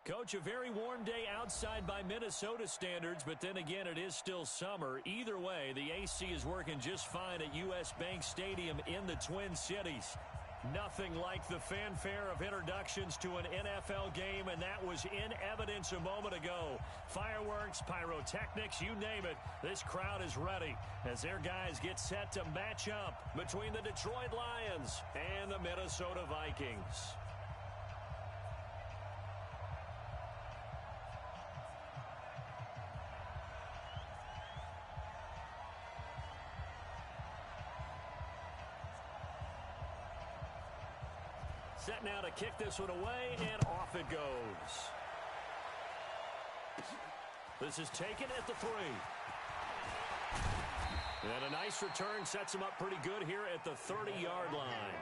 Coach, a very warm day outside by Minnesota standards, but then again, it is still summer. Either way, the AC is working just fine at U.S. Bank Stadium in the Twin Cities. Nothing like the fanfare of introductions to an NFL game, and that was in evidence a moment ago. Fireworks, pyrotechnics, you name it, this crowd is ready as their guys get set to match up between the Detroit Lions and the Minnesota Vikings. Set now to kick this one away, and off it goes. This is taken at the 3. And a nice return sets him up pretty good here at the 30-yard line.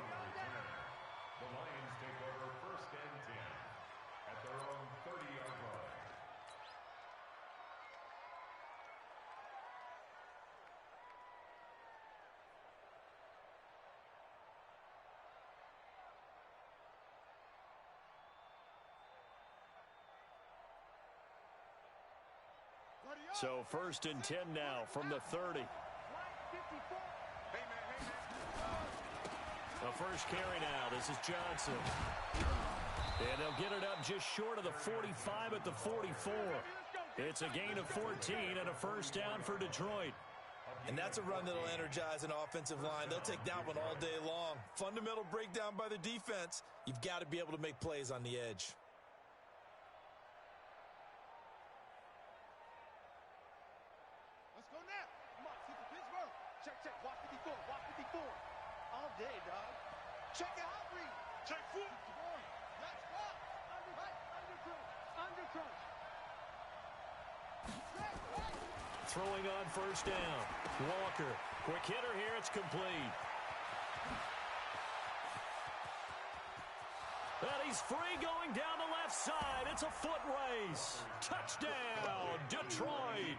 The Lions take over 1st and 10 at their own 30-yard line. So 1st and 10 now from the 30. The first carry now. This is Johnson. And they'll get it up just short of the 45 at the 44. It's a gain of 14 and a first down for Detroit. And that's a run that'll energize an offensive line. They'll take that one all day long. Fundamental breakdown by the defense. You've got to be able to make plays on the edge. Let's go now. Come on, see the Pittsburgh. Check. Walk 54. All day, dog. Check it out, read. Check 4. Let's go. Under crunch. Throwing on first down. Walker. Quick hitter here. It's complete. And he's free going down the left side. It's a foot race. Touchdown, Detroit.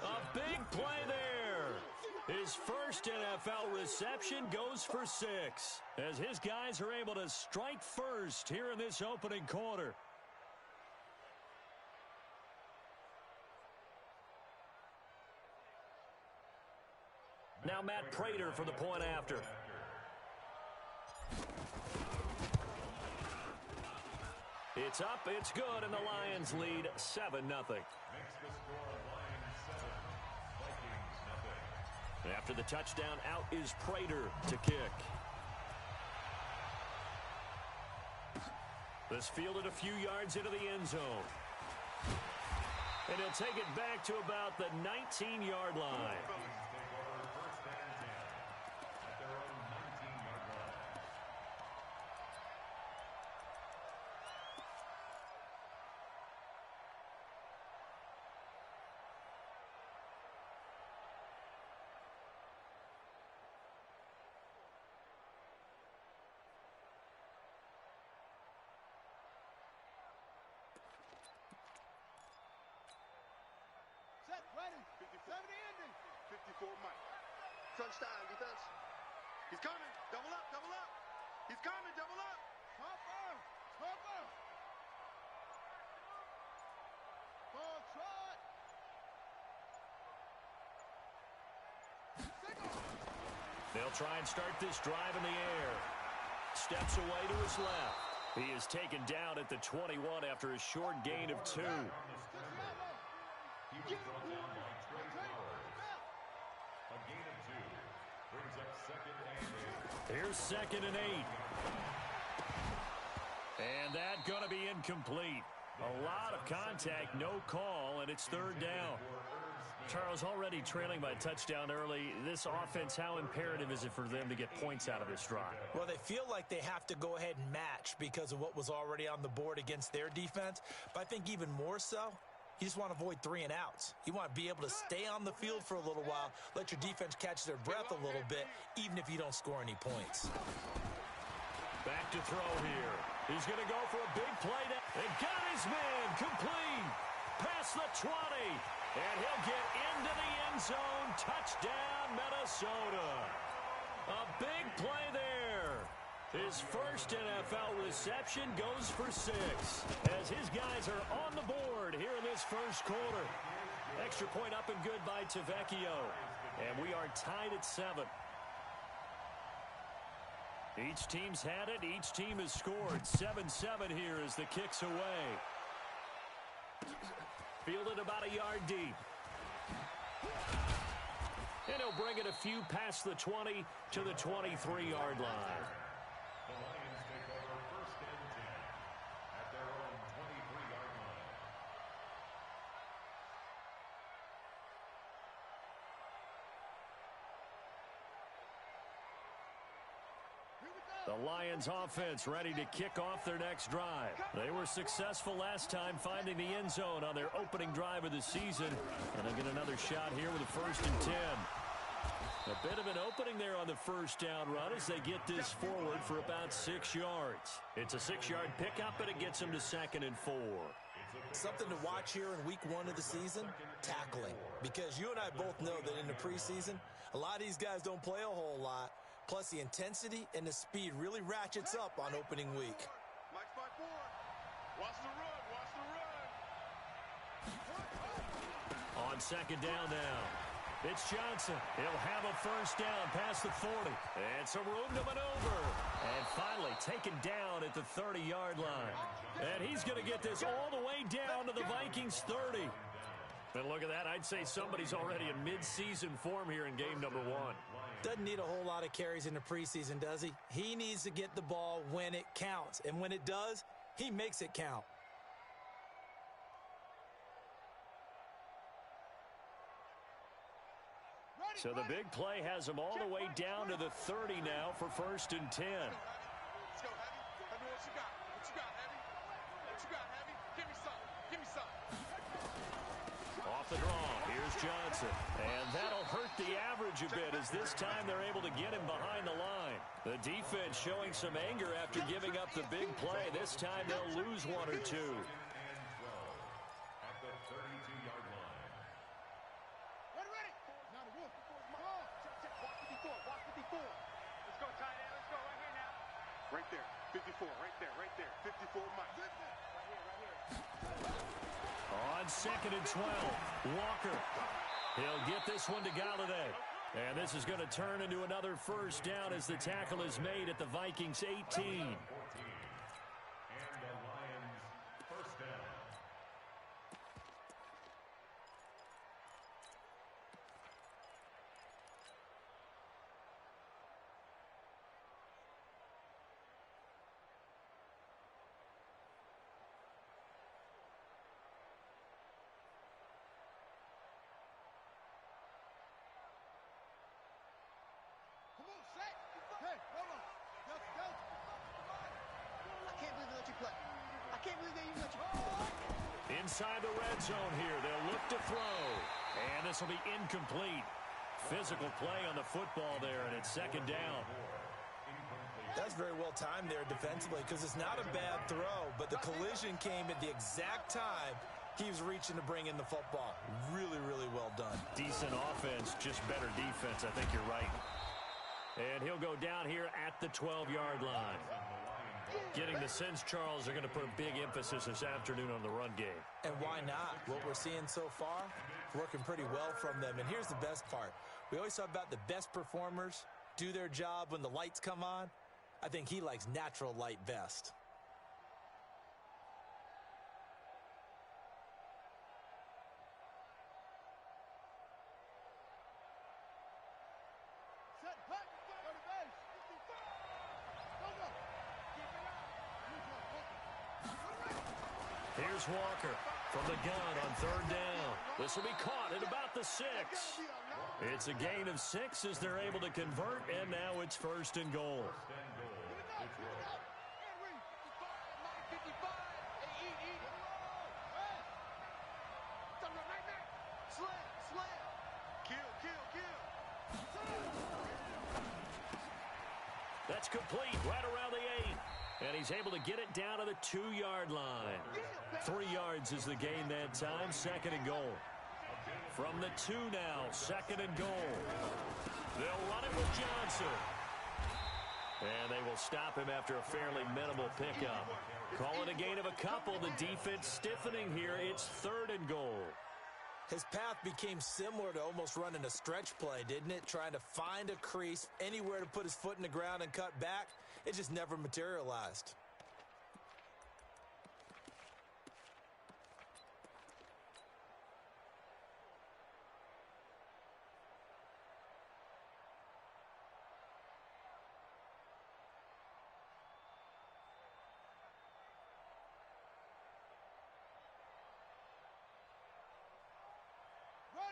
A big play there. His first NFL reception goes for 6 as his guys are able to strike first here in this opening quarter. Now Matt Prater for the point after. It's up, it's good, and the Lions lead 7-0. Makes the score Lions 7, Vikings 0. After the touchdown, out is Prater to kick. This fielded a few yards into the end zone. And he'll take it back to about the 19-yard line. Take over 1st and 10 at their own 19-yard line. Set, ready. 70 ending. 54 Mike. Crunch time, defense. He's coming. Double up. He's coming. Double up. Hopper. Full trot. They'll try and start this drive in the air. Steps away to his left. He is taken down at the 21 after a short gain of 2. He was brought down by Trey Flowers. A gain of 2 brings up 2nd and 8. Here's 2nd and 8. And that going to be incomplete. A lot of contact, no call, and it's 3rd down. Charles, already trailing by touchdown early. This offense, how imperative is it for them to get points out of this drive? Well, they feel like they have to go ahead and match because of what was already on the board against their defense. But I think even more so, you just want to avoid 3 and outs. You want to be able to stay on the field for a little while, let your defense catch their breath a little bit, even if you don't score any points. Back to throw here. He's going to go for a big play. They got his man complete. Past the 20. And he'll get into the end zone. Touchdown, Minnesota. A big play there. His first NFL reception goes for 6 as his guys are on the board here in this first quarter. Extra point up and good by Tavecchio. And we are tied at 7. Each team's had it. Each team has scored. 7-7 here as the kick's away. Fielded about a yard deep. And he'll bring it a few past the 20 to the 23-yard line. The Lions take over first and 10 at their own 23-yard line. The Lions offense ready to kick off their next drive. They were successful last time finding the end zone on their opening drive of the season. And they'll get another shot here with a first and 10. A bit of an opening there on the first down run as they get this forward for about 6 yards. It's a 6-yard pickup, and it gets them to 2nd and 4. Something to watch here in week 1 of the season, tackling. Because you and I both know that in the preseason, a lot of these guys don't play a whole lot. Plus, the intensity and the speed really ratchets up on opening week. Mike's by 4. Watch the run. Watch the run. On second down now. It's Johnson. He'll have a first down past the 40. And some room to maneuver. And finally taken down at the 30-yard line. And he's going to get this all the way down to the Vikings 30. And look at that. I'd say somebody's already in mid-season form here in game number 1. Doesn't need a whole lot of carries in the preseason, does he? He needs to get the ball when it counts. And when it does, he makes it count. So the big play has him all the way down to the 30 now for first and 10. Let's go, Heavy. Heavy, what you got? What you got, Heavy? What you got, Heavy? Give me some. Give me some. Off the draw, here's Johnson. And that'll hurt the average a bit as this time they're able to get him behind the line. The defense showing some anger after giving up the big play. This time they'll lose 1 or 2. At the 32-yard line. Ready. Now the wolf. Check. Walk 54. Walk 54. Let's go, tight end. Let's go right here now. Right there. 54. Right there. 54, Mike. Right here. On second and 12, Walker. He'll get this one to Galladay. And this is going to turn into another first down as the tackle is made at the Vikings 18. And the Lions first down. Come on, Shaq. Hey, hold on. Go. I can't believe they let you play. I can't believe they even let you play. Inside the red zone here, they'll look to throw. And this will be incomplete. Physical play on the football there, and it's second down. That's very well timed there defensively because it's not a bad throw, but the collision came at the exact time he was reaching to bring in the football. Really, really well done. Decent offense, just better defense. I think you're right. And he'll go down here at the 12-yard line. Getting the sense, Charles, they're going to put a big emphasis this afternoon on the run game. And why not? What we're seeing so far, working pretty well from them. And here's the best part. We always talk about the best performers do their job when the lights come on. I think he likes natural light best. Set, hut. Go to base. Go. Here's Walker from the gun on third down. This will be caught at about the 6. It's a gain of 6 as they're able to convert, and now it's first and goal. That's complete right around the 8. And he's able to get it down to the 2-yard line. 3 yards is the gain that time, second and goal. From the 2 now, second and goal. They'll run it with Johnson. And they will stop him after a fairly minimal pickup. Call it a gain of a couple. The defense stiffening here. It's 3rd and goal. His path became similar to almost running a stretch play, didn't it? Trying to find a crease, anywhere to put his foot in the ground and cut back. It just never materialized.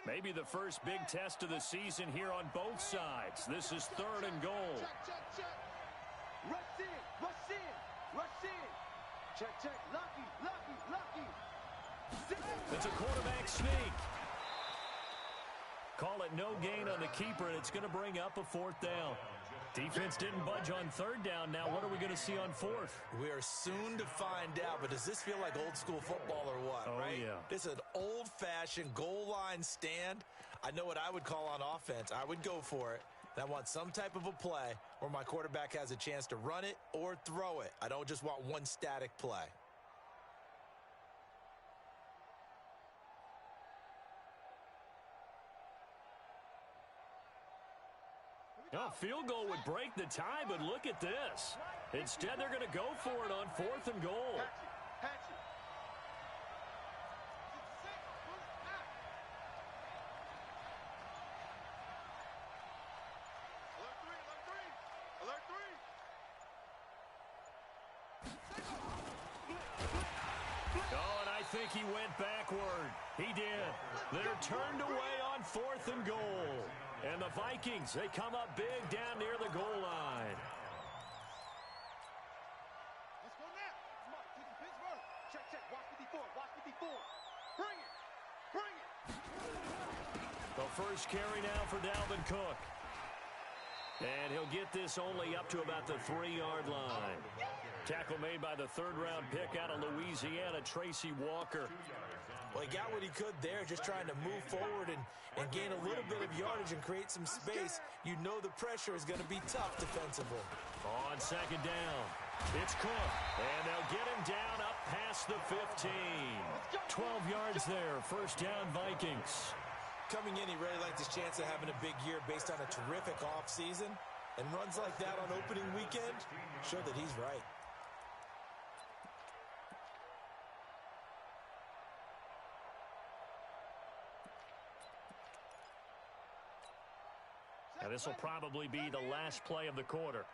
Maybe the first big test of the season here on both sides. This is 3rd and goal. Check. Rush in. Check. Lucky. It's a quarterback sneak. Call it no gain on the keeper, and it's going to bring up a 4th down. Defense didn't budge on 3rd down. Now what are we going to see on 4th? We are soon to find out, but does this feel like old school football or what, right? Yeah. This is an old-fashioned goal line stand. I know what I would call on offense. I would go for it. And I want some type of a play where my quarterback has a chance to run it or throw it. I don't just want one static play. A field goal would break the tie, but look at this. Instead, they're going to go for it on 4th and goal. Hatchet. Alert 3. Oh, and I think he went backward. He did. They're turned away on 4th and goal. And the Vikings, they come up big down near the goal line. Let's go now. Come on, take the Pittsburgh. Check. Watch 54. Bring it. The first carry now for Dalvin Cook. And he'll get this only up to about the 3-yard line. Tackle made by the 3rd-round pick out of Louisiana, Tracy Walker. Well, he got what he could there, just trying to move forward and gain a little bit of yardage and create some space. You know the pressure is going to be tough defensively. On 2nd down, it's Cook, and they'll get him down up past the 15. 12 yards there, 1st down Vikings. Coming in, he really liked his chance of having a big year based on a terrific offseason. And runs like that on opening weekend show that he's right. And this will probably be the last play of the quarter.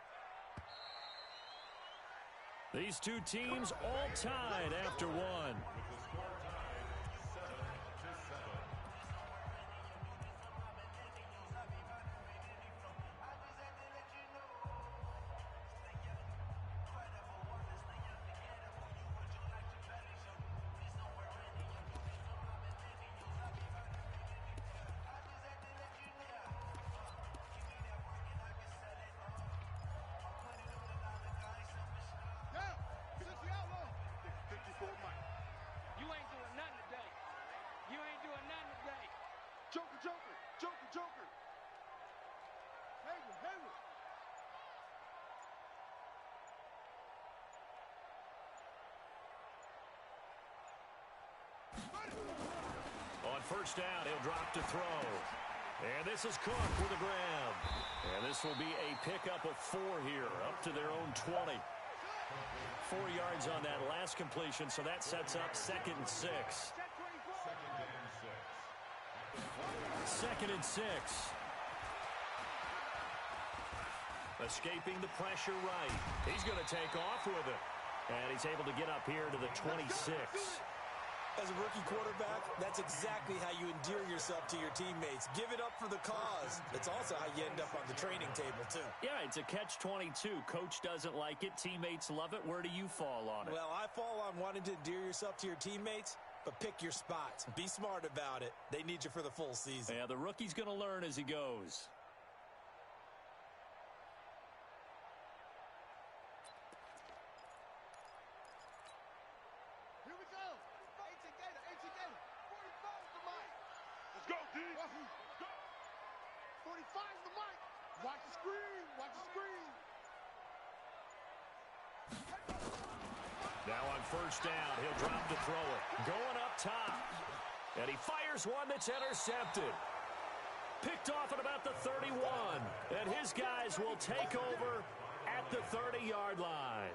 These two teams all tied after one. Joker. Hayward. On 1st down, he'll drop to throw. And this is Cook with a grab. And this will be a pickup of 4 here, up to their own 20. 4 yards on that last completion, so that sets up 2nd and 6. 2nd and 6. Escaping the pressure right. He's going to take off with it. And he's able to get up here to the 26. As a rookie quarterback, that's exactly how you endear yourself to your teammates. Give it up for the cause. It's also how you end up on the training table, too. Yeah, it's a catch-22. Coach doesn't like it. Teammates love it. Where do you fall on it? Well, I fall on wanting to endear yourself to your teammates, but pick your spots. Be smart about it. They need you for the full season. Yeah, the rookie's going to learn as he goes. Here we go. 18 Gator. 45's the mic. Let's go, D. 45's the mic. Watch the screen. Now on first down, he'll drop to throw it. Going up top. And he fires one that's intercepted. Picked off at about the 31. And his guys will take over at the 30-yard line.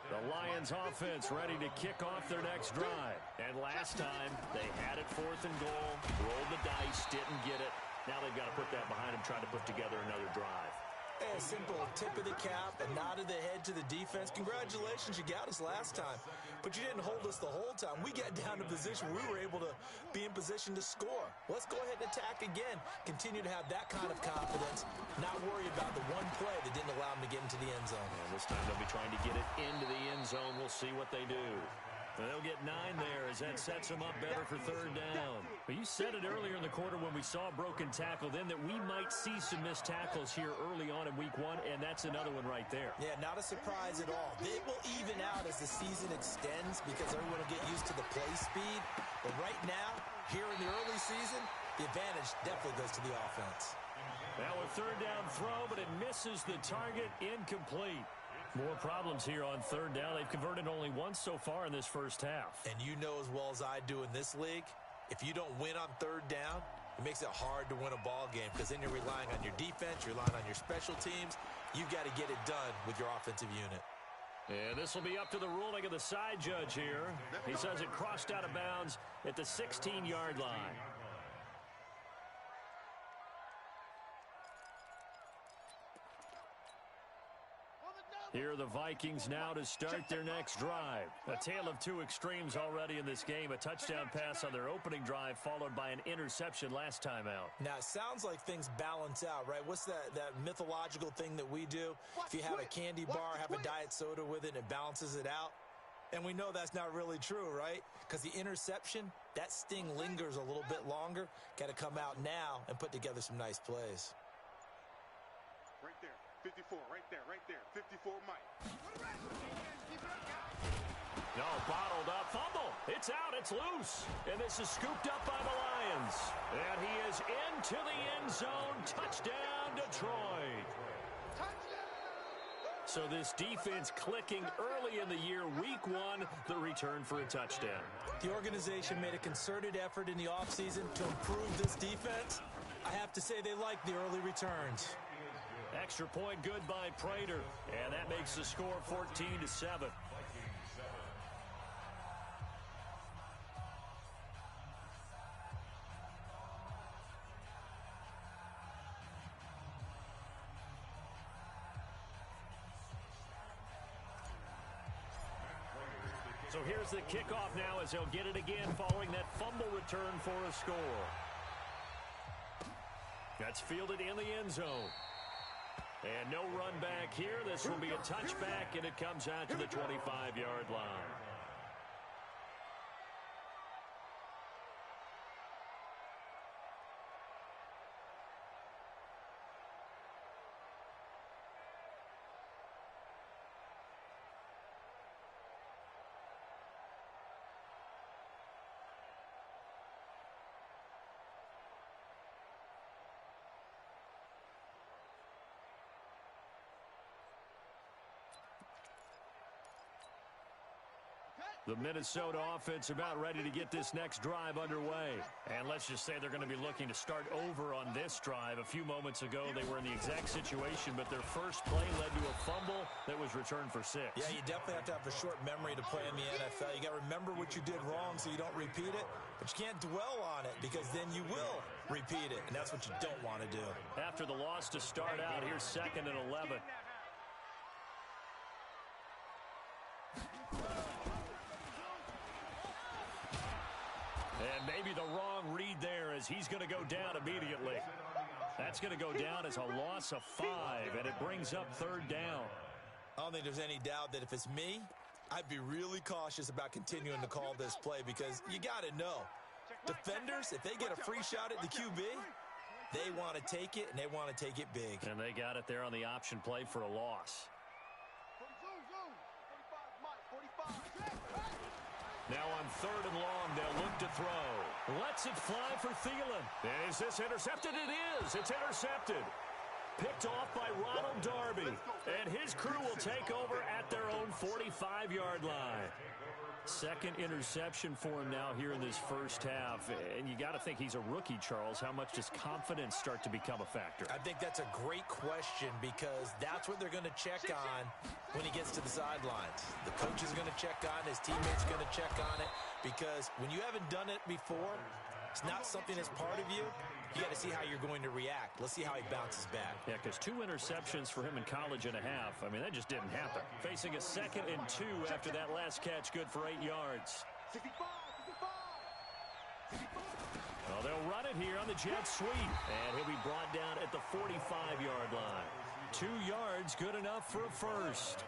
The Lions offense ready to kick off their next drive. And last time, they had it 4th and goal, rolled the dice, didn't get it. Now they've got to put that behind them, trying to put together another drive. Hey, a simple tip of the cap, a nod of the head to the defense. Congratulations, you got us last time. But you didn't hold us the whole time. We got down to position where we were able to be in position to score. Let's go ahead and attack again. Continue to have that kind of confidence. Not worry about the one play that didn't allow them to get into the end zone. And this time they'll be trying to get it into the end zone. We'll see what they do. And they'll get 9 there as that sets them up better for 3rd down. But you said it earlier in the quarter when we saw a broken tackle then that we might see some missed tackles here early on in week 1, and that's another one right there. Yeah, not a surprise at all. It will even out as the season extends because everyone will get used to the play speed. But right now, here in the early season, the advantage definitely goes to the offense. Now a 3rd down throw, but it misses the target, incomplete. More problems here on 3rd down. They've converted only once so far in this first half. And you know as well as I do in this league, if you don't win on 3rd down, it makes it hard to win a ball game because then you're relying on your defense, you're relying on your special teams. You've got to get it done with your offensive unit. And this will be up to the ruling of the side judge here. He says it crossed out of bounds at the 16-yard line. Here are the Vikings now to start their next drive. A tale of 2 extremes already in this game. A touchdown pass on their opening drive followed by an interception last time out. Now, it sounds like things balance out, right? What's that mythological thing that we do? If you have a candy bar, have a diet soda with it, and it balances it out. And we know that's not really true, right? Because the interception, that sting lingers a little bit longer. Got to come out now and put together some nice plays. Right there. 54, right there. 54, Mike. No, bottled up. Fumble. It's out. It's loose. And this is scooped up by the Lions. And he is into the end zone. Touchdown, Detroit. So this defense clicking early in the year, week 1, the return for a touchdown. The organization made a concerted effort in the offseason to improve this defense. I have to say they like the early returns. Extra point good by Prater. And that makes the score 14-7. So here's the kickoff now as they'll get it again following that fumble return for a score. That's fielded in the end zone. And no run back here. This will be a touchback, and it comes out to the 25-yard line. The Minnesota offense about ready to get this next drive underway. And let's just say they're going to be looking to start over on this drive. A few moments ago, they were in the exact situation, but their first play led to a fumble that was returned for 6. Yeah, you definitely have to have a short memory to play in the NFL. You got to remember what you did wrong so you don't repeat it, but you can't dwell on it because then you will repeat it, and that's what you don't want to do. After the loss to start out, here's 2nd and 11. And maybe the wrong read there as he's going to go down immediately. That's going to go down as a loss of 5, and it brings up 3rd down. I don't think there's any doubt that if it's me, I'd be really cautious about continuing to call this play because you got to know, defenders, if they get a free shot at the QB, they want to take it, and they want to take it big. And they got it there on the option play for a loss. Now on 3rd and long, they'll look to throw. Lets it fly for Thielen. Is this intercepted? It is. It's intercepted. Picked off by Ronald Darby. And his crew will take over at their own 45-yard line. Second interception for him now here in this first half. And you got to think he's a rookie, Charles. How much does confidence start to become a factor? I think that's a great question because that's what they're going to check on when he gets to the sidelines. The coach is going to check on, his teammates are going to check on it because when you haven't done it before, it's not something that's part of you. You got to see how you're going to react. Let's see how he bounces back. Yeah, because 2 interceptions for him in college and a half. I mean, that just didn't happen. Facing a 2nd and 2 after that last catch, good for 8 yards. 65, 65. Well, they'll run it here on the jet sweep. And he'll be brought down at the 45-yard line. 2 yards, good enough for a first.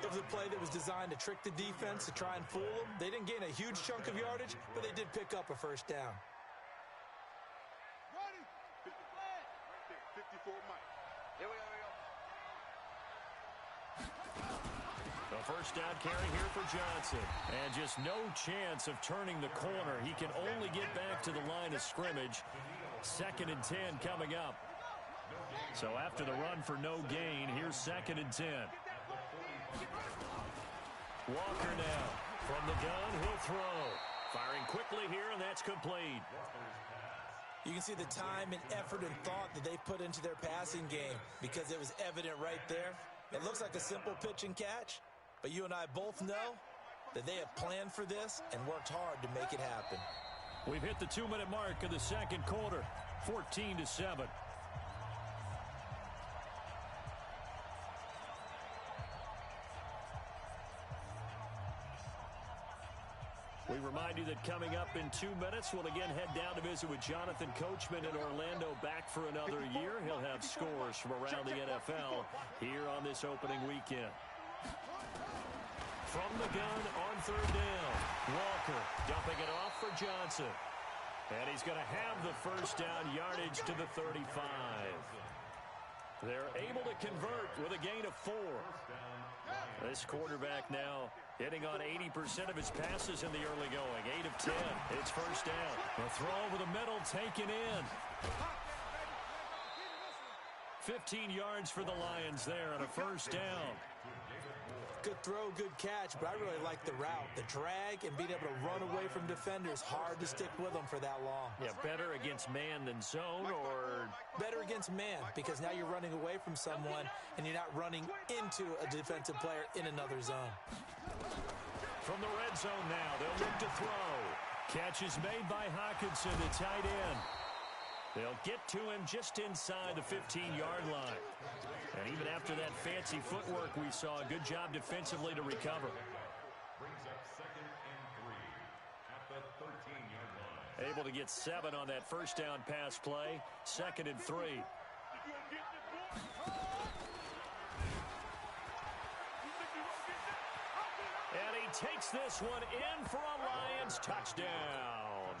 It was a play that was designed to trick the defense, to try and fool them. They didn't gain a huge chunk of yardage, but they did pick up a first down. 54 Mike. Here we go. The first down carry here for Johnson. And just no chance of turning the corner. He can only get back to the line of scrimmage. 2nd and 10 coming up. So after the run for no gain, here's 2nd and 10. Walker now. From the gun, he'll throw. Firing quickly here, and that's complete. You can see the time and effort and thought that they put into their passing game because it was evident right there. It looks like a simple pitch and catch, but you and I both know that they have planned for this and worked hard to make it happen. We've hit the 2-minute mark of the second quarter, 14-7. We remind you that coming up in 2 minutes, we'll again head down to visit with Jonathan Coachman in Orlando, back for another year. He'll have scores from around the NFL here on this opening weekend. From the gun on 3rd down, Walker dumping it off for Johnson. And he's going to have the first down, yardage to the 35. They're able to convert with a gain of 4. This quarterback now hitting on 80% of his passes in the early going. 8 of 10. It's first down. The throw over the middle taken in. 15 yards for the Lions there on a first down. Good throw, good catch, but I really like the route. The drag and being able to run away from defenders, hard to stick with them for that long. Yeah, better against man than zone, or better against man because now you're running away from someone and you're not running into a defensive player in another zone. From the red zone now, they'll look to throw. Catch is made by Hawkinson, the tight end. They'll get to him just inside the 15-yard line. And even after that fancy footwork we saw, a good job defensively to recover. Brings up 2nd and 3 at the 13-yard line. Able to get 7 on that first down pass play. 2nd and 3. And he takes this one in for a Lions touchdown.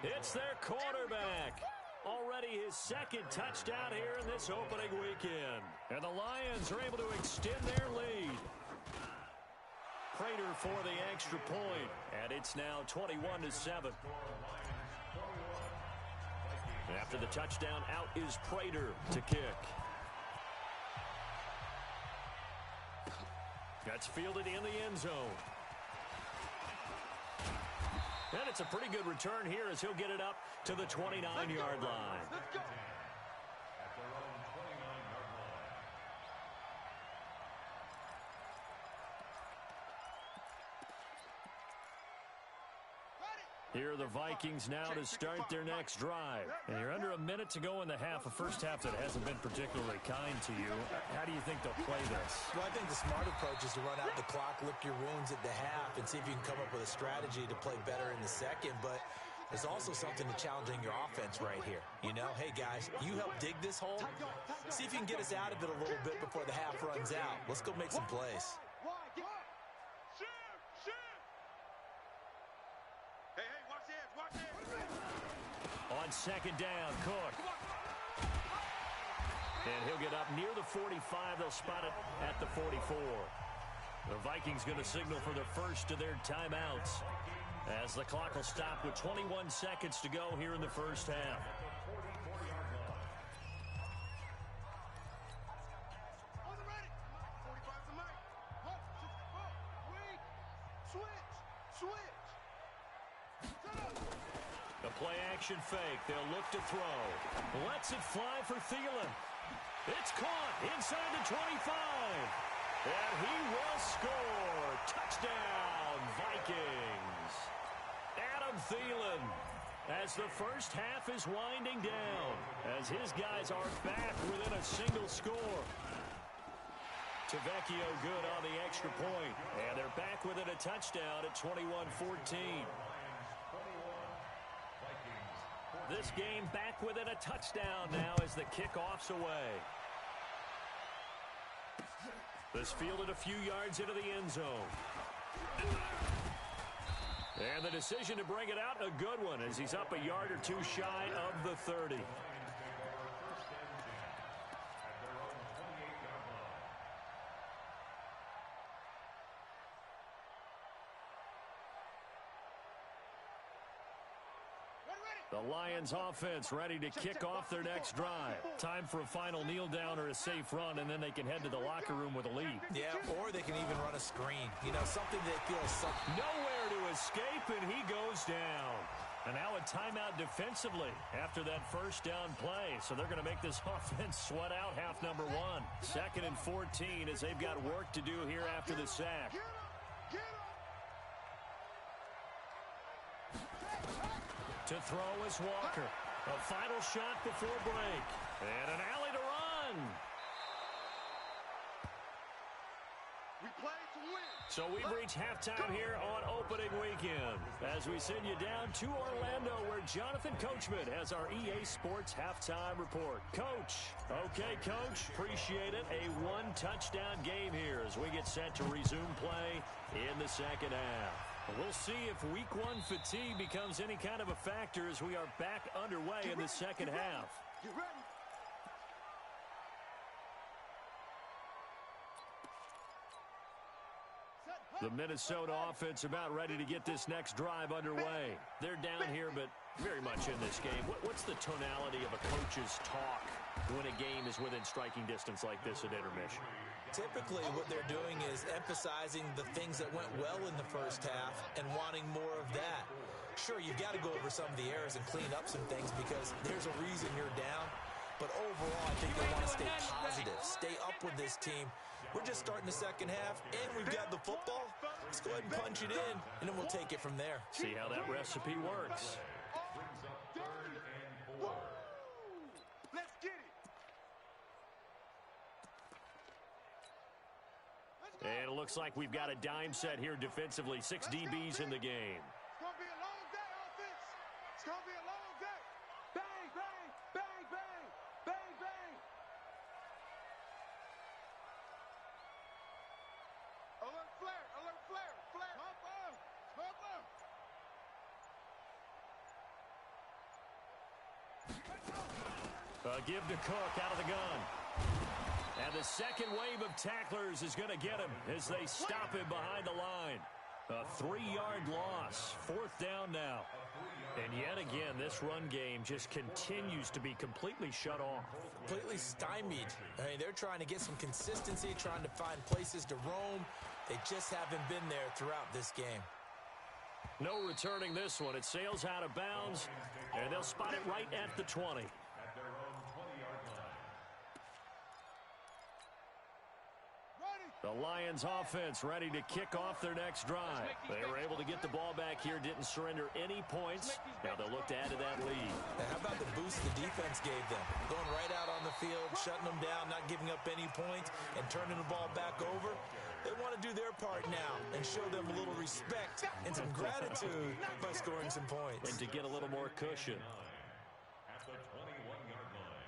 It's their quarterback. Already his 2nd touchdown here in this opening weekend. And the Lions are able to extend their lead. Prater for the extra point. And it's now 21-7. After the touchdown, out is Prater to kick. That's fielded in the end zone. And it's a pretty good return here as he'll get it up to the 29-yard line. At their own 29-yard line. Here are the Vikings now to start their next drive. And you're under a minute to go in the half, a first half that hasn't been particularly kind to you. How do you think they'll play this? Well, I think the smart approach is to run out the clock, lick your wounds at the half, and see if you can come up with a strategy to play better in the second. But there's also something to challenging your offense right here. You know, hey, guys, you help dig this hole. See if you can get us out of it a little bit before the half runs out. Let's go make some plays. On 2nd down, Cook. And he'll get up near the 45. They'll spot it at the 44. The Vikings going to signal for the first of their timeouts as the clock will stop with 21 seconds to go here in the first half. Switch. The play action fake. They'll look to throw. Lets it fly for Thielen. It's caught inside the 25. And he will score. Touchdown, Vikings. Adam Thielen, as the first half is winding down, as his guys are back within a single score. Tavecchio good on the extra point, and they're back within a touchdown at 21-14. This game back within a touchdown now as the kickoff's away. This fielded a few yards into the end zone. And the decision to bring it out, a good one, as he's up a yard or two shy of the 30. The Lions offense ready to kick off their next drive. Time for a final kneel down or a safe run, and then they can head to the locker room with a lead. Yeah, or they can even run a screen. You know, something they feel something. Nowhere to escape, and he goes down. And now a timeout defensively after that first down play. So they're going to make this offense sweat out half number one. 2nd and 14 as they've got work to do here after the sack. To throw is Walker. A final shot before break. And an alley to run. We play to win. So we've reached halftime here on opening weekend as we send you down to Orlando where Jonathan Coachman has our EA Sports halftime report. Coach. Okay, Coach. Appreciate it. A one-touchdown game here as we get set to resume play in the second half. We'll see if week one fatigue becomes any kind of a factor as we are back underway in the second half. Get ready. The Minnesota offense about ready to get this next drive underway. They're down here, but very much in this game. What's the tonality of a coach's talk when a game is within striking distance like this at intermission? Typically, what they're doing is emphasizing the things that went well in the first half and wanting more of that. Sure, you've got to go over some of the errors and clean up some things because there's a reason you're down. But overall, I think they want to stay positive, stay up with this team. We're just starting the second half, and we've got the football. Let's go ahead and punch it in, and then we'll take it from there. See how that recipe works. Let's get it. And it looks like we've got a dime set here defensively. 6 DBs in the game. It's going to be a long day, offense. It's going to be a long day. Bang, bang, bang, bang, bang, bang. Alert flare, flare. Give to Cook out of the gun. And the second wave of tacklers is going to get him as they stop him behind the line. A 3-yard loss. 4th down now. And yet again, this run game just continues to be completely shut off. Completely stymied. I mean, they're trying to get some consistency, trying to find places to roam. They just haven't been there throughout this game. No returning this one. It sails out of bounds, and they'll spot it right at the 20. The Lions offense ready to kick off their next drive. They were able to get the ball back here, didn't surrender any points. Now they'll look to add to that lead. Now, how about the boost the defense gave them? Going right out on the field, shutting them down, not giving up any points, and turning the ball back over. They want to do their part now and show them a little respect and some gratitude by scoring some points. And to get a little more cushion. At the 21-yard line.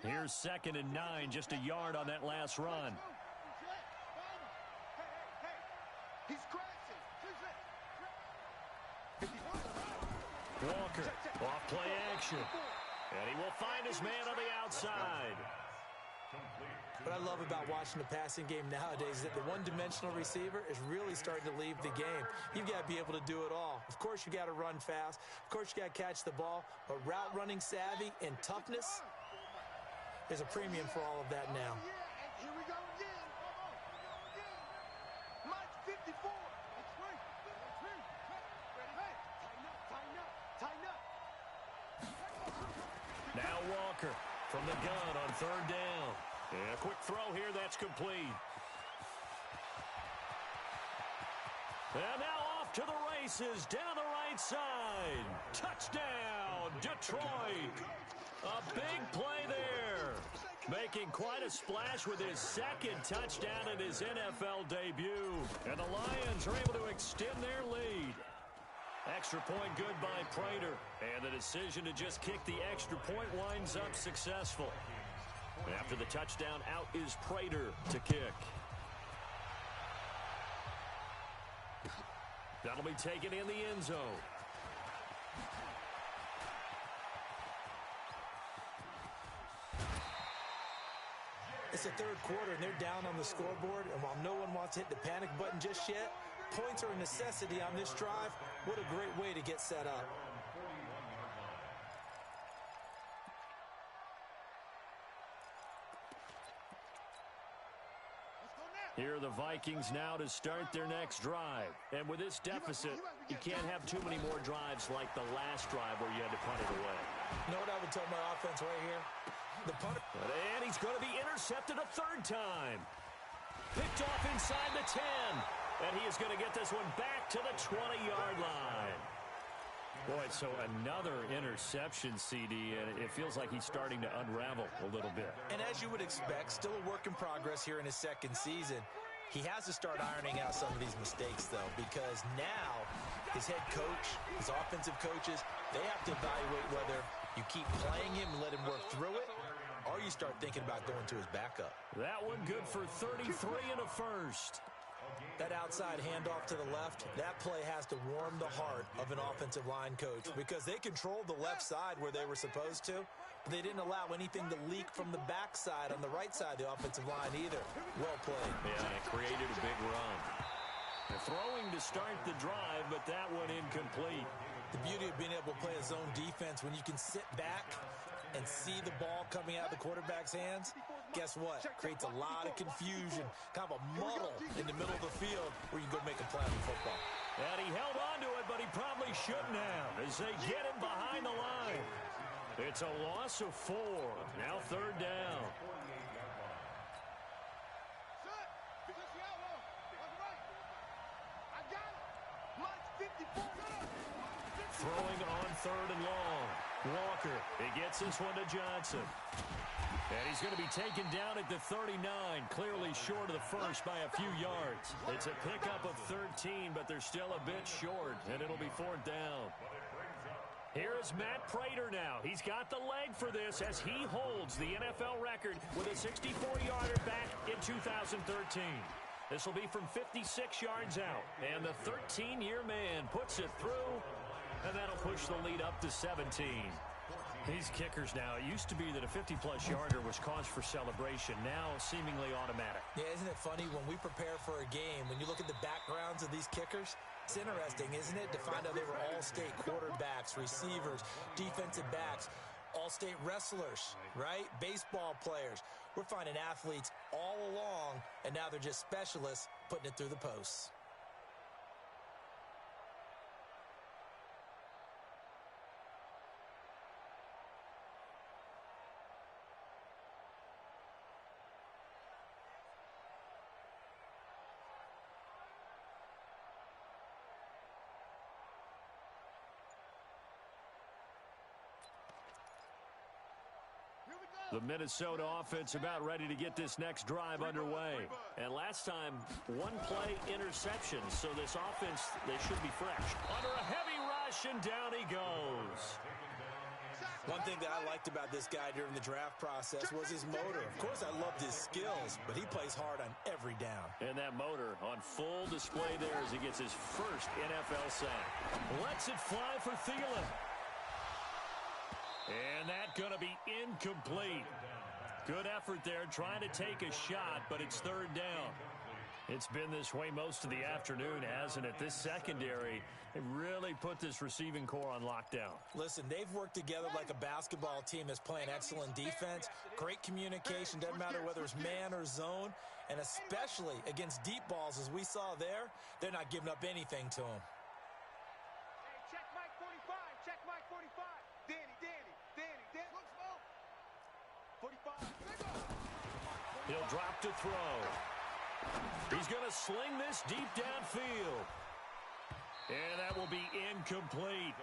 Here's 2nd and 9, just a yard on that last run. He's crashing. Walker, off play action. And he will find his man on the outside. What I love about watching the passing game nowadays is that the one-dimensional receiver is really starting to leave the game. You've got to be able to do it all. Of course, you got to run fast. Of course, you got to catch the ball. But route running savvy and toughness, there's a premium for all of that now. Here we go again. March 54. Tighten up. Now Walker from the gun on third down. And a quick throw here, that's complete. And now off to the races, down the right side. Touchdown, Detroit. A big play there. Making quite a splash with his second touchdown in his NFL debut. And the Lions are able to extend their lead. Extra point good by Prater. And the decision to just kick the extra point winds up successful. After the touchdown, out is Prater to kick. That'll be taken in the end zone. It's the third quarter, and they're down on the scoreboard. And while no one wants to hit the panic button just yet, points are a necessity on this drive. What a great way to get set up. Here are the Vikings now to start their next drive. And with this deficit, you can't have too many more drives like the last drive where you had to punt it away. You know what I would tell my offense right here? The punter. And he's going to be intercepted a third time. Picked off inside the 10. And he is going to get this one back to the 20-yard line. Boy, so another interception, CD, and it feels like he's starting to unravel a little bit. And as you would expect, still a work in progress here in his second season. He has to start ironing out some of these mistakes, though, because now his head coach, his offensive coaches, they have to evaluate whether you keep playing him and let him work through it, or you start thinking about going to his backup. That one good for 33 and a first. That outside handoff to the left, that play has to warm the heart of an offensive line coach because they controlled the left side where they were supposed to, but they didn't allow anything to leak from the backside on the right side of the offensive line either. Well played. Yeah, and it created a big run. They're throwing to start the drive, but that one incomplete. The beauty of being able to play a zone defense when you can sit back and see the ball coming out of the quarterback's hands, guess what? Creates a lot of confusion, kind of a muddle in the middle of the field where you go make a play on football. And he held on to it, but he probably shouldn't have as they get him behind the line. It's a loss of 4. Now third down. Throwing on third and long. Walker, he gets this one to Johnson. And he's going to be taken down at the 39, clearly short of the first by a few yards. It's a pickup of 13, but they're still a bit short, and it'll be fourth down. Here is Matt Prater now. He's got the leg for this as he holds the NFL record with a 64-yarder back in 2013. This will be from 56 yards out, and the 13-year man puts it through. And that'll push the lead up to 17. These kickers now, it used to be that a 50-plus yarder was cause for celebration. Now seemingly automatic. Yeah, isn't it funny when we prepare for a game, when you look at the backgrounds of these kickers, it's interesting, isn't it, to find out they were all-state quarterbacks, receivers, defensive backs, all-state wrestlers, right? Baseball players. We're finding athletes all along, and now they're just specialists putting it through the posts. The Minnesota offense about ready to get this next drive underway. And last time, one play interception. So this offense, they should be fresh. Under a heavy rush, and down he goes. One thing that I liked about this guy during the draft process was his motor. Of course, I loved his skills, but he plays hard on every down. And that motor on full display there as he gets his first NFL sack. Lets it fly for Thielen. And that's going to be incomplete. Good effort there trying to take a shot, but it's third down. It's been this way most of the afternoon, hasn't it? This secondary, they really put this receiving core on lockdown. Listen, they've worked together like a basketball team that's playing excellent defense. Great communication, doesn't matter whether it's man or zone. And especially against deep balls, as we saw there, they're not giving up anything to them. Hey, check Mike 45. Check Mike 45. Danny. Look, smoke. 45. He'll drop to throw. He's going to sling this deep downfield. And that will be incomplete.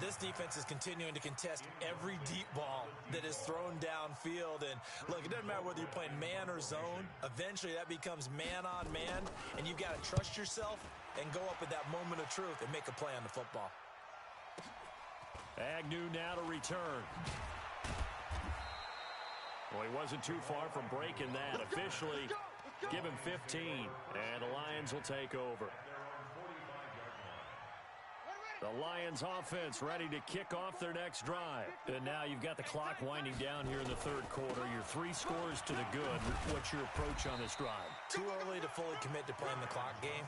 This defense is continuing to contest every deep ball that is thrown downfield. And look, it doesn't matter whether you're playing man or zone. Eventually that becomes man on man. And you've got to trust yourself and go up at that moment of truth and make a play on the football. Agnew now to return. Well, he wasn't too far from breaking that. Officially, give him 15, and the Lions will take over. The Lions offense ready to kick off their next drive. And now you've got the clock winding down here in the third quarter. You're 3 scores to the good. What's your approach on this drive? Too early to fully commit to playing the clock game.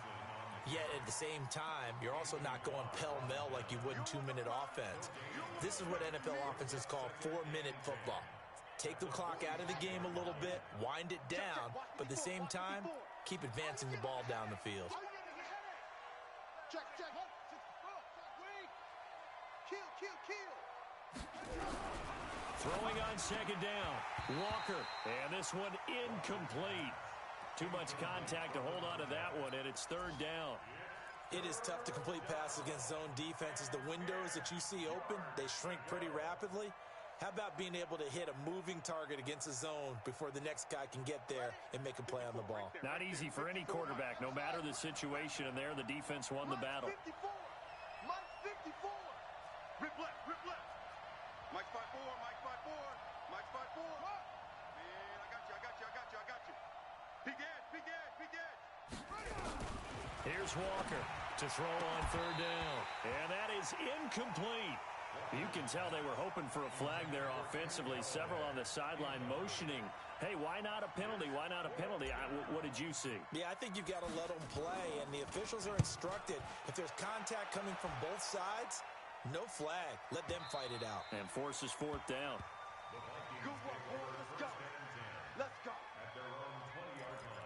Yet at the same time, you're also not going pell-mell like you would in 2-minute offense. This is what NFL offenses call 4-minute football. Take the clock out of the game a little bit, wind it down, but at the same time, keep advancing the ball down the field. Check. Kill. Throwing on second down. Walker, and this one incomplete. Too much contact to hold on to that one, and it's third down. It is tough to complete passes against zone defenses. The windows that you see open, they shrink pretty rapidly. How about being able to hit a moving target against a zone before the next guy can get there and make a play on the ball? Not easy for any quarterback, no matter the situation, and there the defense won the battle. Mike 54. Rip left. Mike 5-4. Man, I got you. Big edge. Here's Walker to throw on third down. And that is incomplete. You can tell they were hoping for a flag there offensively. Several on the sideline motioning. Hey, why not a penalty? What did you see? Yeah, I think you've got to let them play, and the officials are instructed. If there's contact coming from both sides, no flag. Let them fight it out. And forces fourth down. Good work, boy. Let's go. At their own 20-yard line.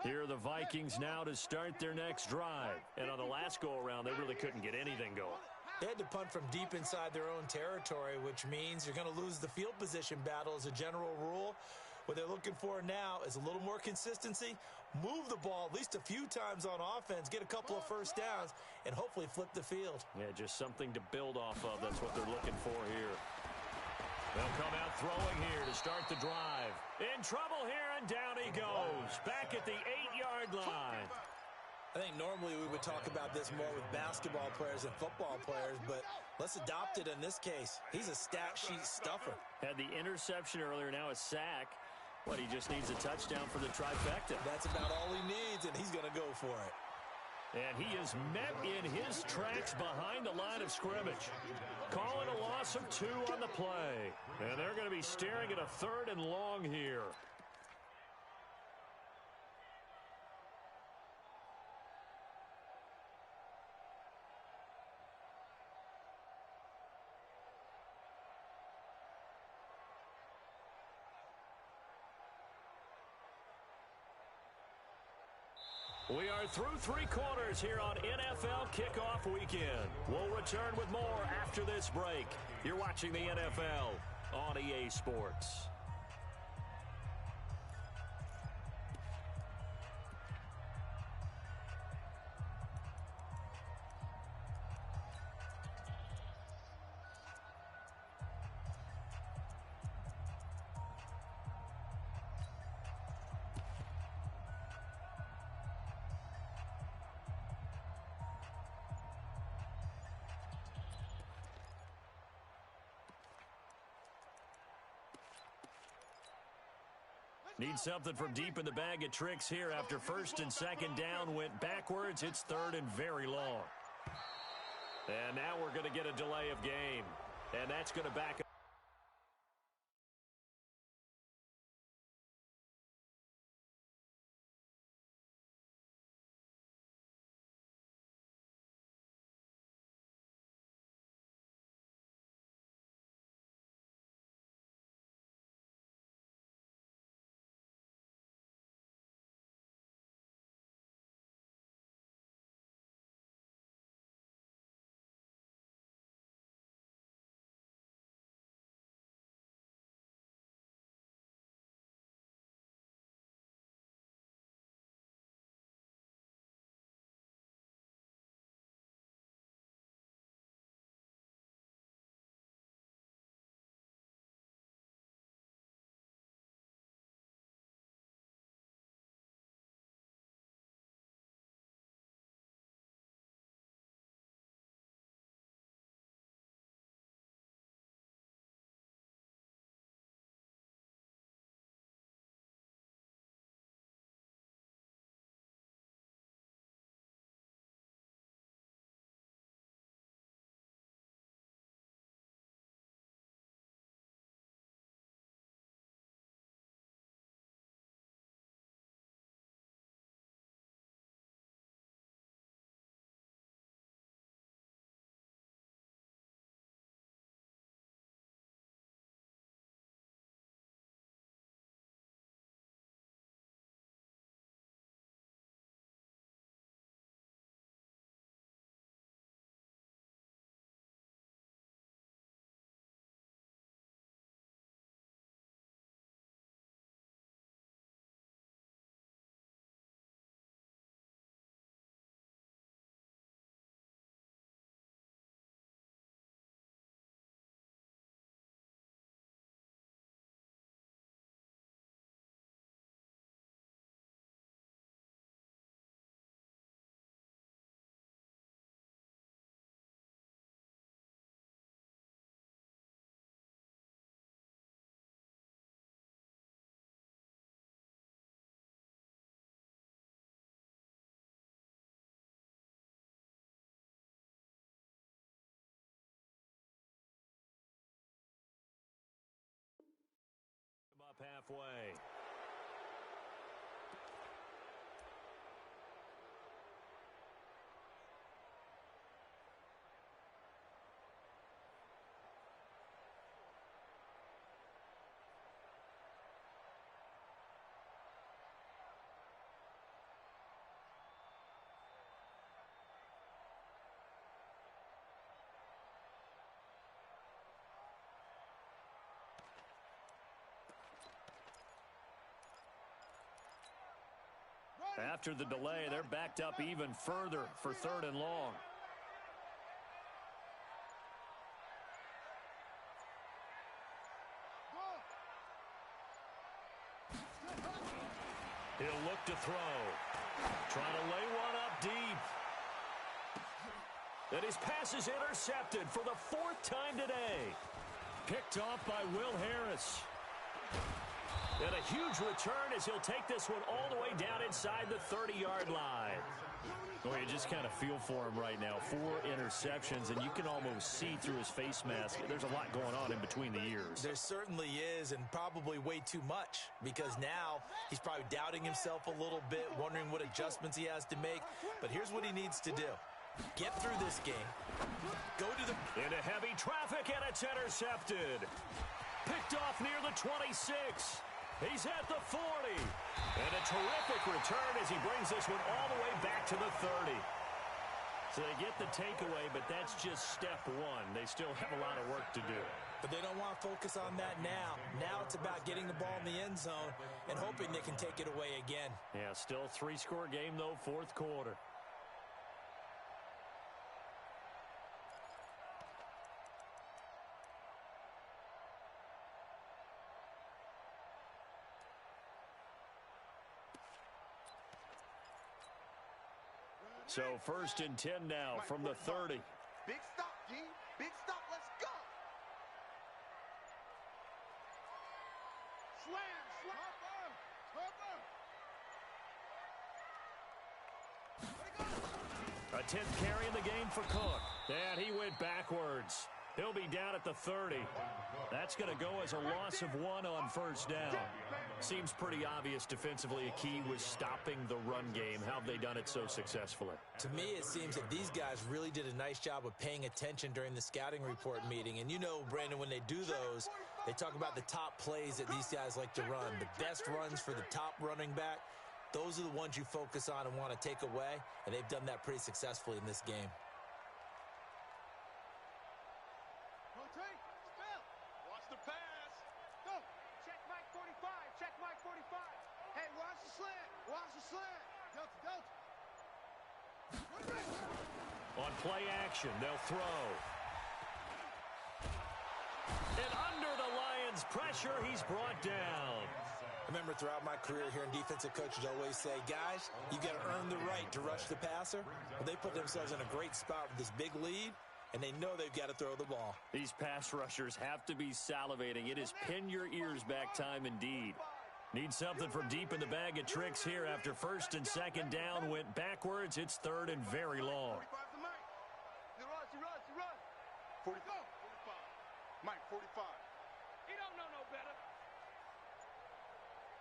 Here are the Vikings now to start their next drive. And on the last go-around, they really couldn't get anything going. They had to punt from deep inside their own territory, which means you're going to lose the field position battle as a general rule. What they're looking for now is a little more consistency, move the ball at least a few times on offense, get a couple of first downs, and hopefully flip the field. Yeah, just something to build off of. That's what they're looking for here. They'll come out throwing here to start the drive. In trouble here, and down he goes. Back at the 8-yard line. I think normally we would talk about this more with basketball players and football players, but let's adopt it in this case. He's a stat sheet stuffer. Had the interception earlier, now a sack. But he just needs a touchdown for the trifecta. That's about all he needs, and he's going to go for it. And he is met in his tracks behind the line of scrimmage. Calling a loss of 2 on the play. And they're going to be staring at a 3rd and long here. We are through 3 quarters here on NFL Kickoff Weekend. We'll return with more after this break. You're watching the NFL on EA Sports. Need something from deep in the bag of tricks here after first and second down went backwards. It's third and very long. And now we're going to get a delay of game. And that's going to back up. Up halfway. After the delay, they're backed up even further for third and long. He'll look to throw. Trying to lay one up deep. And his pass is intercepted for the fourth time today. Picked off by Will Harris. And a huge return as he'll take this one all the way down inside the 30-yard line. Well, you just kind of feel for him right now. 4 interceptions, and you can almost see through his face mask. There's a lot going on in between the ears. There certainly is, and probably way too much, because now he's probably doubting himself a little bit, wondering what adjustments he has to make. But here's what he needs to do. Get through this game. Go to the... Into heavy traffic, and it's intercepted. Picked off near the 26. He's at the 40. And a terrific return as he brings this one all the way back to the 30. So they get the takeaway, but that's just step one. They still have a lot of work to do. But they don't want to focus on that now. Now it's about getting the ball in the end zone and hoping they can take it away again. Yeah, still 3-score game, though, fourth quarter. So first and 10 now from the 30. Big stop, G. Big stop. Let's go. Slam, slam. A 10th carry in the game for Cook. And he went backwards. He'll be down at the 30. That's going to go as a loss of 1 on first down. Seems pretty obvious defensively a key was stopping the run game. How have they done it so successfully? To me, it seems that these guys really did a nice job of paying attention during the scouting report meeting. And you know, Brandon, when they do those, they talk about the top plays that these guys like to run. The best runs for the top running back. Those are the ones you focus on and want to take away. And they've done that pretty successfully in this game. Watch the pass. Go. Check Mike 45. Check Mike 45. Hey, watch the slant. Watch the slant. Delta. On play action, they'll throw. And under the Lions' pressure, he's brought down. I remember throughout my career hearing defensive coaches always say, guys, you got to earn the right to rush the passer. Well, they put themselves in a great spot with this big lead, and they know they've got to throw the ball. These pass rushers have to be salivating. It is pin your ears back time indeed. Need something from deep in the bag of tricks here after first and second down went backwards. It's third and very long. 45 to Mike. He runs. 45. Mike, 45. He don't know no better.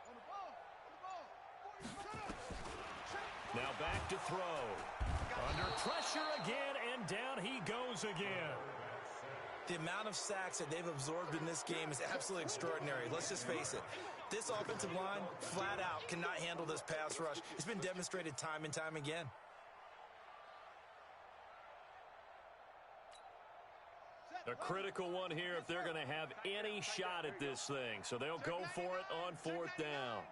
On the ball. 45. Now back to throw. Under pressure again, and down he goes again. The amount of sacks that they've absorbed in this game is absolutely extraordinary. Let's just face it. This offensive line, flat out, cannot handle this pass rush. It's been demonstrated time and time again. A critical one here if they're going to have any shot at this thing. So they'll go for it on fourth down.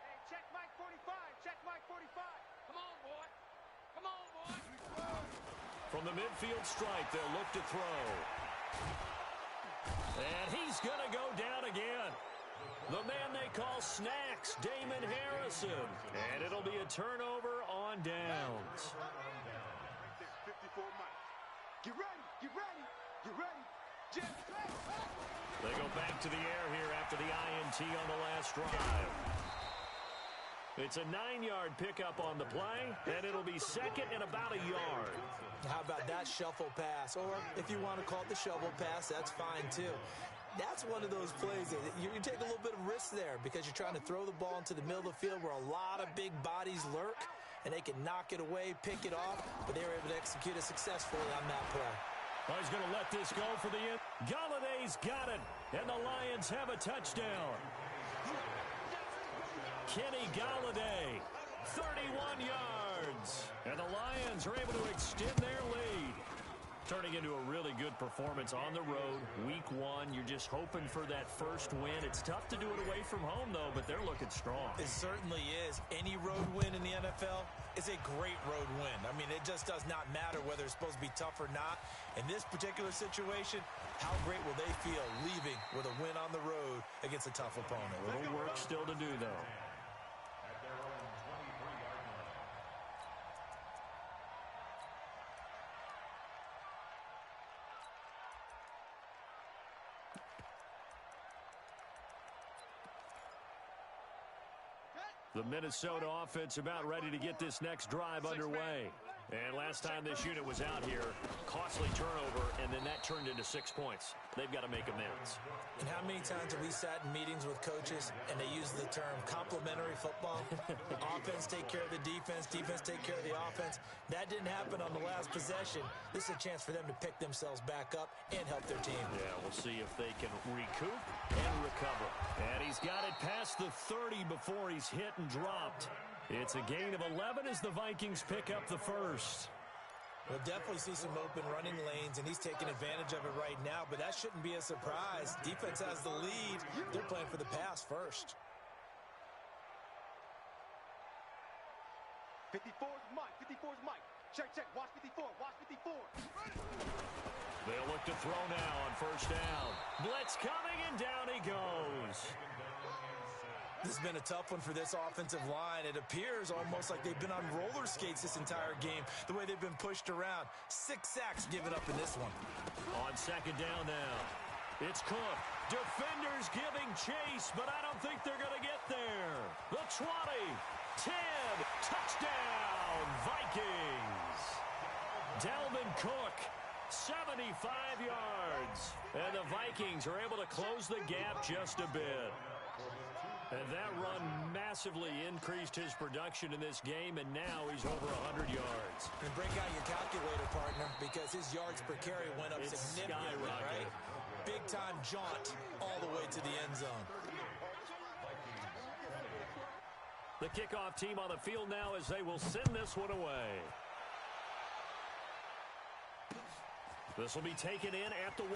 Hey, check Mike 45. Check Mike 45. Come on, boy. From the midfield stripe, they'll look to throw. And he's going to go down again. The man they call Snacks, Damon Harrison. And it'll be a turnover on downs. 54 Mike. Get ready. They go back to the air here after the INT on the last drive. It's a 9-yard pickup on the play, and it'll be second and about a yard. How about that shuffle pass? Or if you want to call it the shovel pass, that's fine too. That's one of those plays that you take a little bit of risk there because you're trying to throw the ball into the middle of the field where a lot of big bodies lurk, and they can knock it away, pick it off, but they were able to execute it successfully on that play. Well, he's going to let this go for the end. Galladay's got it, and the Lions have a touchdown. Kenny Galladay, 31 yards. And the Lions are able to extend their lead. Turning into a really good performance on the road. Week 1, you're just hoping for that first win. It's tough to do it away from home, though, but they're looking strong. It certainly is. Any road win in the NFL is a great road win. I mean, it just does not matter whether it's supposed to be tough or not. In this particular situation, how great will they feel leaving with a win on the road against a tough opponent? A little work still to do, though. The Minnesota offense about ready to get this next drive underway. And last time this unit was out here, costly turnover, and then that turned into 6 points. They've got to make amends. And how many times have we sat in meetings with coaches and they use the term complementary football? Offense take care of the defense, defense take care of the offense. That didn't happen on the last possession. This is a chance for them to pick themselves back up and help their team. Yeah, we'll see if they can recoup and recover. And he's got it past the 30 before he's hit and dropped. It's a gain of 11 as the Vikings pick up the first. We'll definitely see some open running lanes, and he's taking advantage of it right now, but that shouldn't be a surprise. Defense has the lead. They're playing for the pass first. 54's Mike. 54's Mike. Check. Watch 54. Watch 54. They'll look to throw now on first down. Blitz coming, and down he goes. This has been a tough one for this offensive line. It appears almost like they've been on roller skates this entire game, the way they've been pushed around. 6 sacks given up in this one. On second down now. It's Cook. Defenders giving chase, but I don't think they're going to get there. The 20, 10, touchdown, Vikings. Dalvin Cook, 75 yards. And the Vikings are able to close the gap just a bit. And that run massively increased his production in this game, and now he's over 100 yards. And break out your calculator, partner, because his yards per carry went up significantly, right? Big-time jaunt all the way to the end zone. The kickoff team on the field now as they will send this one away. This will be taken in at the 1.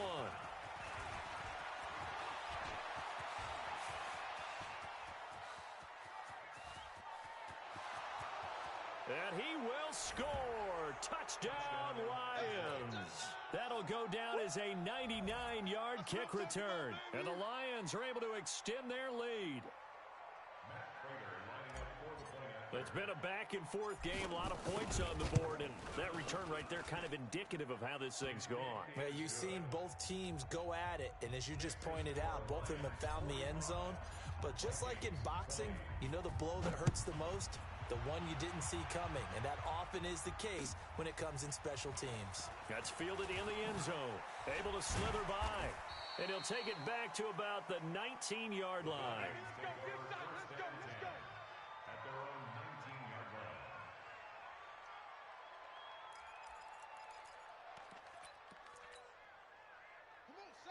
And he will score. Touchdown, Lions. That'll go down as a 99-yard kick return. And the Lions are able to extend their lead. It's been a back-and-forth game, a lot of points on the board, and that return right there kind of indicative of how this thing's gone. Well, you've seen both teams go at it, and as you just pointed out, both of them have found the end zone. But just like in boxing, you know the blow that hurts the most? The one you didn't see coming, and that often is the case when it comes in special teams. That's fielded in the end zone, able to slither by, and he'll take it back to about the 19-yard line.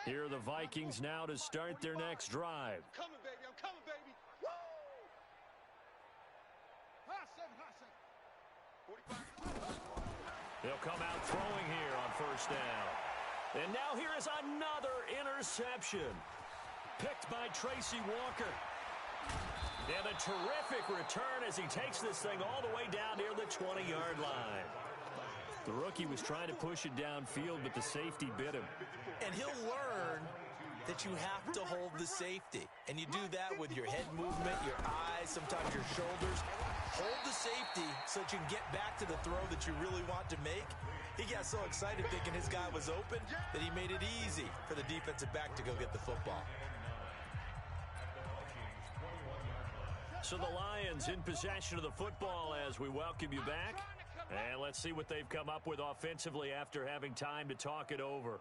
Here are the Vikings now to start their next drive. I'm coming, baby. I'm coming, baby. Woo! High seven. 45. They'll come out throwing here on first down. And now here is another interception. Picked by Tracy Walker. And a terrific return as he takes this thing all the way down near the 20-yard line. The rookie was trying to push it downfield, but the safety bit him. And he'll learn that you have to hold the safety. And you do that with your head movement, your eyes, sometimes your shoulders. Hold the safety so that you can get back to the throw that you really want to make. He got so excited thinking his guy was open that he made it easy for the defensive back to go get the football. So the Lions in possession of the football as we welcome you back. And let's see what they've come up with offensively after having time to talk it over.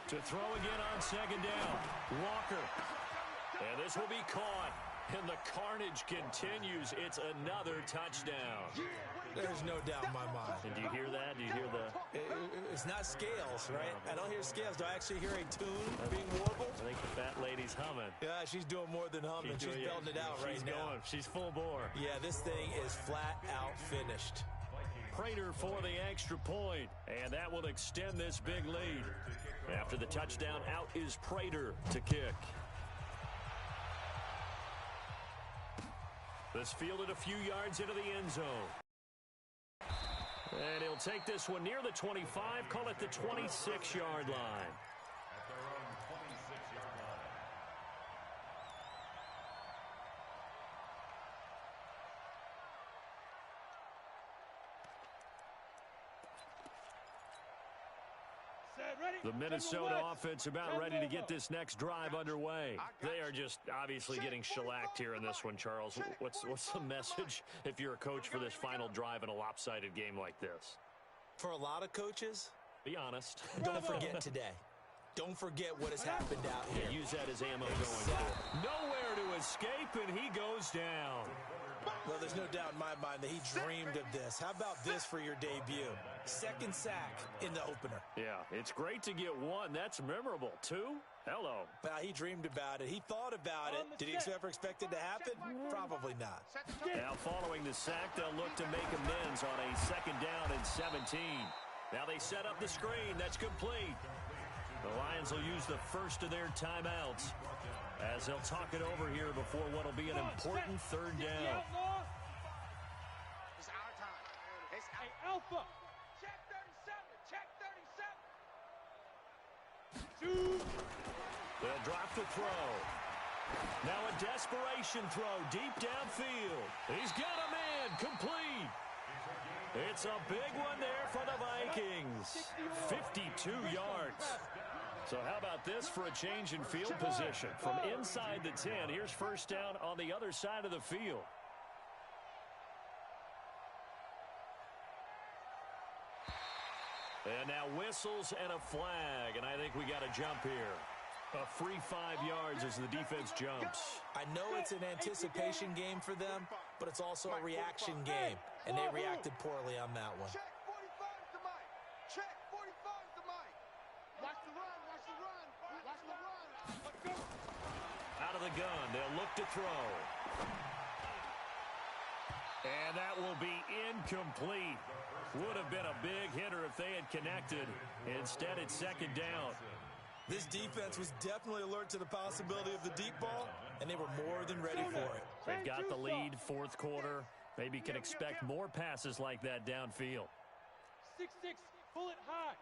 To throw again on second down. Walker. And this will be caught. And the carnage continues. It's another touchdown. There's no doubt in my mind. And do you hear that? Do you hear the... It's not scales, right? I don't hear scales. Do I actually hear a tune being warbled? I think the fat lady's humming. Yeah, she's doing more than humming. She's belting it out right now. She's full bore. Yeah, this thing is flat out finished. Prater for the extra point. And that will extend this big lead. After the touchdown, out is Prater to kick. This fielded a few yards into the end zone. And he'll take this one near the 25, call it the 26-yard line. At their own 26-yard line. The Minnesota offense about ready to get this next drive underway. They are just obviously getting shellacked here in this one, Charles. What's the message if you're a coach for this final drive in a lopsided game like this? For a lot of coaches, be honest. Don't forget today. Don't forget what has happened out here. Yeah, use that as ammo going forward. Nowhere to escape, and he goes down. Well, there's no doubt in my mind that he dreamed of this. How about this for your debut? Second sack in the opener. Yeah, it's great to get one. That's memorable. Two? Hello. Well, he dreamed about it. He thought about it. Did he ever expect it to happen? Probably not. Now, following the sack, they'll look to make amends on a second down and 17. Now they set up the screen. That's complete. The Lions will use the first of their timeouts as they'll talk it over here before what will be an important third down. It's our time. It's Alpha. Check 37. Check 37. They'll drop the throw. Now a desperation throw deep downfield. He's got a man complete. It's a big one there for the Vikings. 52 yards. So how about this for a change in field position? From inside the 10, here's first down on the other side of the field. And now whistles and a flag, and I think we got a jump here. A free 5 yards as the defense jumps. I know it's an anticipation game for them, but it's also a reaction game, and they reacted poorly on that one. Check 45 to Mike. Check 45 to Mike. Watch the run. Watch the run. Watch the run. Let's go. Out of the gun, they'll look to throw. And that will be incomplete. Would have been a big hitter if they had connected. Instead, it's second down. This defense was definitely alert to the possibility of the deep ball, and they were more than ready for it. They've got the lead, fourth quarter. Maybe can expect more passes like that downfield. 6-6, pull it high.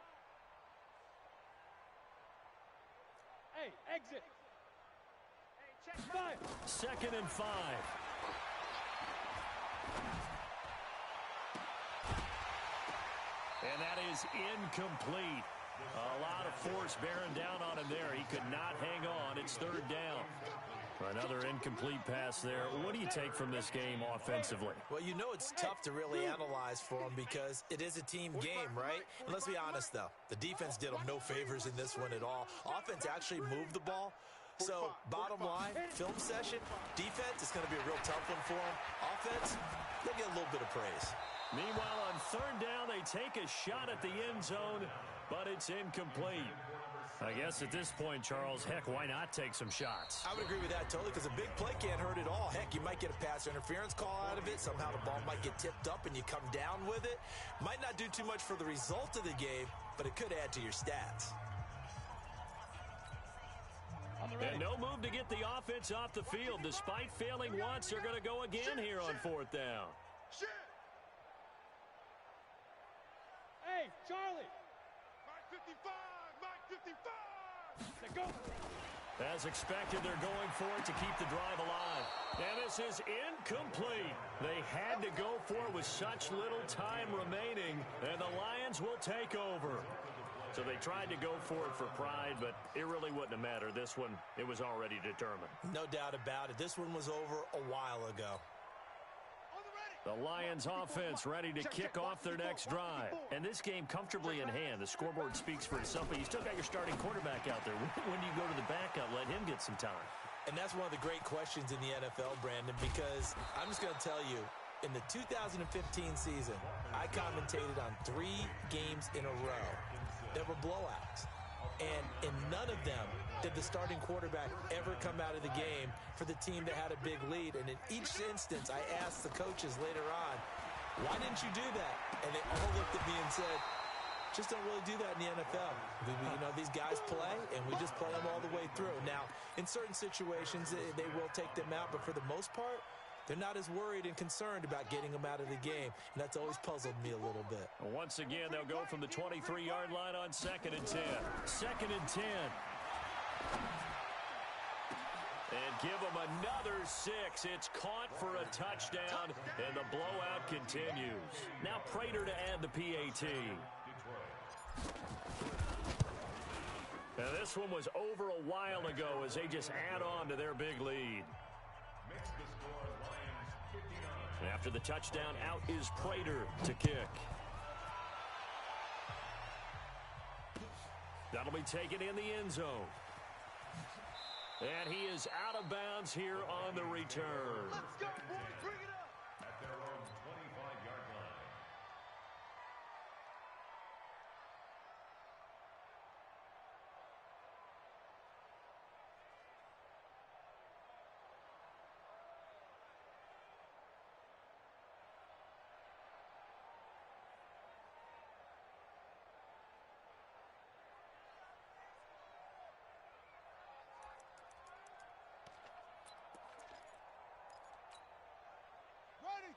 Hey, exit. Hey, check 5. Second and 5. And that is incomplete. A lot of force bearing down on him there. He could not hang on. It's third down. Another incomplete pass there. What do you take from this game offensively? Well, you know it's tough to really analyze for them because it is a team game, right? And let's be honest, though. The defense did them no favors in this one at all. Offense actually moved the ball. So, bottom line, film session, defense is going to be a real tough one for them. Offense, they'll get a little bit of praise. Meanwhile, on third down, they take a shot at the end zone, but it's incomplete. I guess at this point, Charles, heck, why not take some shots? I would agree with that totally because a big play can't hurt at all. Heck, you might get a pass interference call out of it. Somehow the ball might get tipped up and you come down with it. Might not do too much for the result of the game, but it could add to your stats. And no move to get the offense off the field. Despite failing once, they're going to go again here on fourth down. Hey, Charlie. Mike 55. Mike 55. Let's go. As expected, they're going for it to keep the drive alive. And this is incomplete. They had to go for it with such little time remaining, and the Lions will take over. So they tried to go for it for pride, but it really wouldn't have mattered. This one, it was already determined. No doubt about it. This one was over a while ago. The Lions offense ready to kick off their next drive. And this game comfortably in hand. The scoreboard speaks for itself, but you still got your starting quarterback out there. When do you go to the backup? Let him get some time. And that's one of the great questions in the NFL, Brandon, because I'm just going to tell you, in the 2015 season, I commentated on 3 games in a row that were blowouts. And in none of them did the starting quarterback ever come out of the game for the team that had a big lead. And in each instance, I asked the coaches later on, why didn't you do that? And they all looked at me and said, just don't really do that in the NFL. You know, these guys play, and we just play them all the way through. Now, in certain situations, they will take them out, but for the most part, they're not as worried and concerned about getting them out of the game, and that's always puzzled me a little bit. Once again, they'll go from the 23-yard line on 2nd and 10. 2nd and 10. And give them another 6. It's caught for a touchdown, and the blowout continues. Now Prater to add the PAT. Now this one was over a while ago as they just add on to their big lead. After the touchdown, out is Prater to kick. That'll be taken in the end zone. And he is out of bounds here on the return. Let's go, boys. Bring it up. At their own 25-yard line.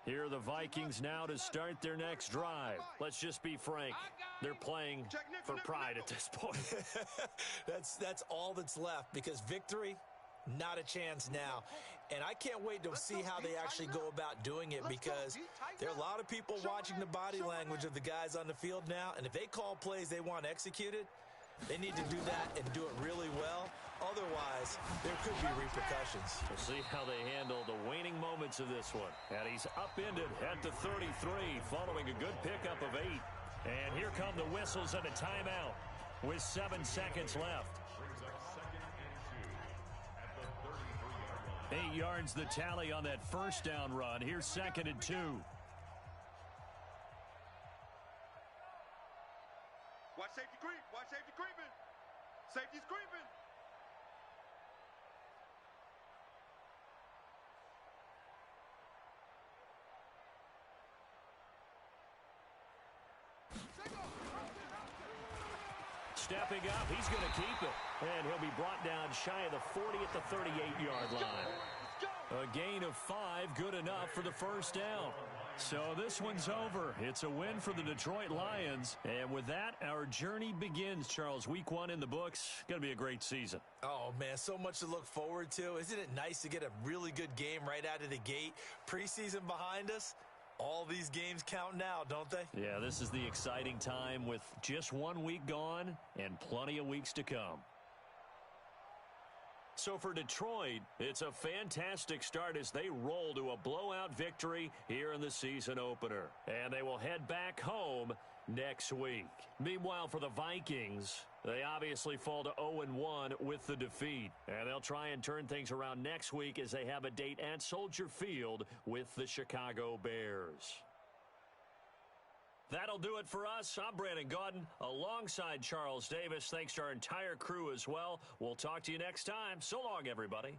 Here are the Vikings now to start their next drive. Let's just be frank. They're playing for pride at this point. That's all that's left, because victory, not a chance now. And I can't wait to see how they actually go about doing it, because there are a lot of people watching the body language of the guys on the field now, and if they call plays they want executed, they need to do that and do it really well. Otherwise, there could be repercussions. We'll see how they handle the waning moments of this one. And he's upended at the 33 following a good pickup of 8. And here come the whistles and a timeout with 7 seconds left. 8 yards the tally on that first down run. Here's 2nd and 2. Watch safety creep. Watch safety creeping. Safety's creeping. Stepping up, he's going to keep it. And he'll be brought down shy of the 40 at the 38-yard line. A gain of 5, good enough for the first down. So this one's over. It's a win for the Detroit Lions. And with that, our journey begins, Charles. Week 1 in the books. Going to be a great season. Oh, man, so much to look forward to. Isn't it nice to get a really good game right out of the gate? Preseason behind us. All these games count now, don't they? Yeah, this is the exciting time with just 1 week gone and plenty of weeks to come. So for Detroit, it's a fantastic start as they roll to a blowout victory here in the season opener. And they will head back home next week. Meanwhile, for the Vikings, they obviously fall to 0-1 with the defeat. And they'll try and turn things around next week as they have a date at Soldier Field with the Chicago Bears. That'll do it for us. I'm Brandon Gaudin alongside Charles Davis. Thanks to our entire crew as well. We'll talk to you next time. So long, everybody.